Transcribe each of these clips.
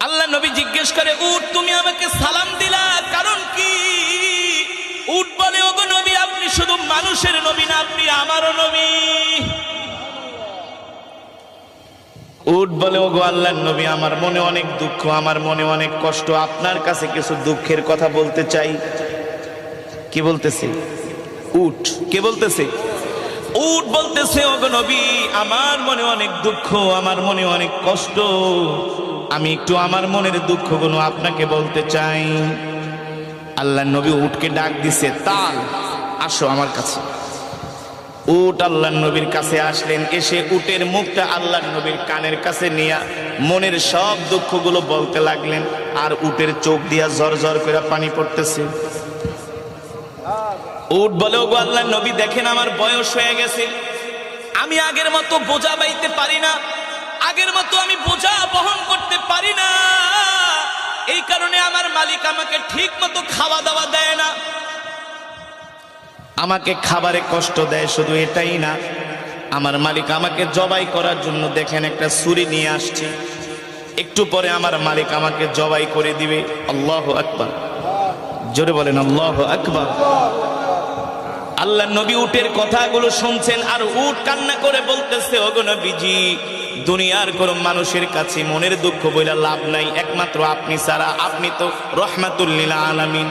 আল্লাহ নবী জিজ্ঞেস করে, উট তুমি আমাকে সালাম দিলা কারণ কি? উট বলে, ওগো নবী, আপনি শুধু মানুষের নবী না, আপনি আমারও নবী। উট বলে, ওগো আল্লাহর নবী, আমার মনে অনেক দুঃখ, আমার মনে অনেক কষ্ট, আপনার কাছে কিছু দুঃখের কথা বলতে চাই। কি বলতেছে উট? কে বলতেছে? উট বলতেছে, ওগো নবী, আমার মনে অনেক দুঃখ, আমার মনে অনেক কষ্ট, আমি একটু আমার মনের দুঃখগুলো আপনাকে বলতে চাই। আল্লাহর নবী উটকে ডাক দিছে, তাল, আসো আমার কাছে। উট আল্লাহর নবীর কাছে আসলেন, এসে উটের মুখটা আল্লাহর নবীর কানের কাছে নিয়ে মনের সব দুঃখগুলো বলতে লাগলেন। আর উটের চোখ দিয়া ঝরঝর করে পানি পড়তেছে। উট বলে, ওগো আল্লাহর নবী, দেখেন আমার বয়স হয়ে গেছে, আমি আগের মতো বোঝা বাইতে পারি না, আগের মতো আমি বোঝা বহন করতে পারি না, এই কারণে আমার মালিক আমাকে ঠিক মতো খাওয়া দাওয়া দেয় না, আমাকে খাবারে কষ্ট দেয়। শুধু এটাই না, আমার মালিক আমাকে জবাই করার জন্য দেখেন একটা ছুরি নিয়ে আসছে, একটু পরে আমার মালিক আমাকে জবাই করে দিবে। আল্লাহু আকবার, জোরে বলেন আল্লাহু আকবার। আল্লাহর নবী উটের কথাগুলো শুনছেন, আর উট কান্না করে বলতেছে, ওগো নবীজি, দুনিয়ার কোন মানুষের কাছে মনের দুঃখ বইলা লাভ নাই, একমাত্র আপনি ছাড়া, আপনি তো রহমাতুল লিল আলামিন।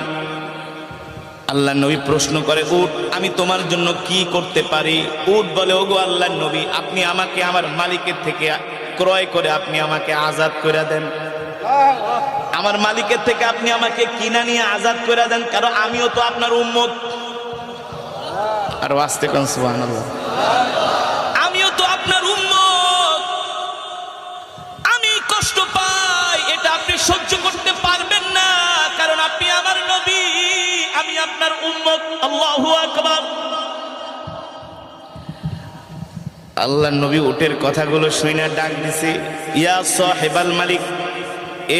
আল্লাহর নবী প্রশ্ন করে, উট আমি তোমার জন্য কি করতে পারি? উট বলে, ওগো আল্লাহর নবী, আপনি আমাকে আমার মালিকের থেকে ক্রয় করে আপনি আমাকে আজাদ করে দেন, আমার মালিকের থেকে আপনি আমাকে কিনা নিয়ে আজাদ করে দেন, কারণ আমিও তো আপনার উম্মত। আর আস্তে কোন সুবহানাল্লাহ, আমিও তো আপনার উম্মত, আমি কষ্ট পাই, এটা আপনি সহ্য করতে পারবেন না, কারণ আপনি আমার নবী, আমি আপনার উম্মত। আল্লাহু আকবার। আল্লাহর নবী উটের কথাগুলো শুনে ডাক দিছে, ইয়া সাহেবাল মালিক,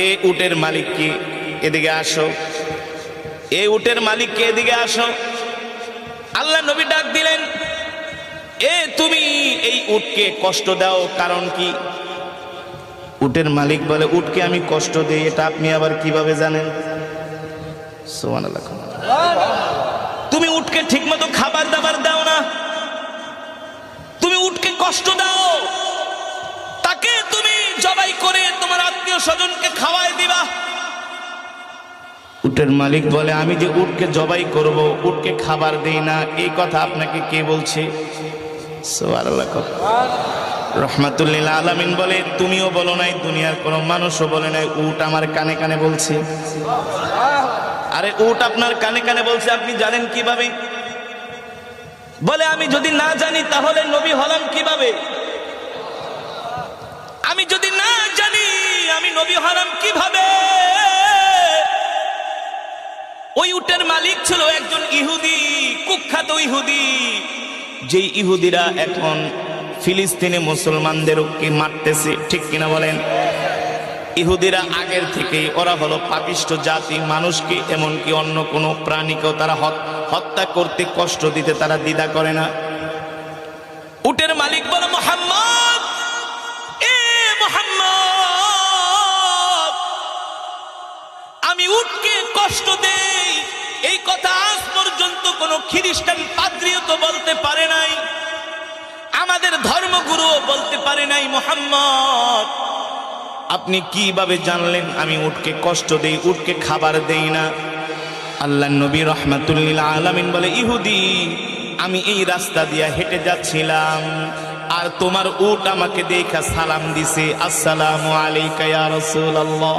এ উটের মালিক কি, এদিকে আসো, এ উটের মালিক কে, এদিকে আসো। আল্লাহ নবী ডাক দিলেন, এ তুমি এই উটকে কষ্ট দাও কারণ কি? উটের মালিক বলে, উটকে আমি কষ্ট দেই, এটা আপনি আবার কিভাবে জানেন? সুবহানাল্লাহ। তুমি উটকে ঠিকমতো খাবার দাবার দাও না, তুমি উটকে কষ্ট দাও, তাকে তুমি জবাই করে তোমার আত্মীয় স্বজনকে খাওয়াই দিবা। উটের মালিক বলে, আমি যে উটকে জবাই করব, উটকে খাবার দেই না, এই কথা আপনাকে কে বলছে? সুবহানাল্লাহ। রহমাতুল লিল আলামিন বলে, তুমিও বলো নাই, দুনিয়ার কোনো মানুষও বলে নাই, উট আমার কানে কানে বলছে। আরে উট আপনার কানে কানে বলছে, আপনি জানেন কিভাবে? বলে, আমি যদি না জানি তাহলে নবী হলাম কিভাবে? আমি যদি না জানি আমি নবী হলাম কিভাবে? ওই উটের মালিক ছিল একজন ইহুদি, কুখ্যাত ইহুদি, যেই ইহুদিরা এখন ফিলিস্তিনে মুসলমানদেরকে মারতেছে, ঠিক কিনা বলেন? ইহুদিরা আগের থেকেই ওরা হলো পাপিষ্ঠ জাতি, মানুষকে এমনকি অন্য কোনো প্রাণীকেও তারা হত্যা করতে, কষ্ট দিতে তারা দ্বিধা করে না। উটের মালিক বলে, মুহাম্মদ, এ মুহাম্মদ, আমি উটকে কষ্ট দেই, এই কথা আজ পর্যন্ত কোন খ্রিস্টান পাদ্রীও তো বলতে পারে নাই, আমাদের ধর্মগুরুও বলতে পারে নাই। মুহাম্মদ, আপনি কিভাবে জানলেন আমি উটকে কষ্ট দেই, উটকে খাবার দেই না? আল্লাহর নবী রহমাতুল লিল আলামিন বলে, ইহুদি, আমি এই রাস্তা দিয়ে হেঁটে যাচ্ছিলাম, আর তোমার উট আমাকে দেখা সালাম দিছে, আসসালামু আলাইকা ইয়া রাসূলুল্লাহ।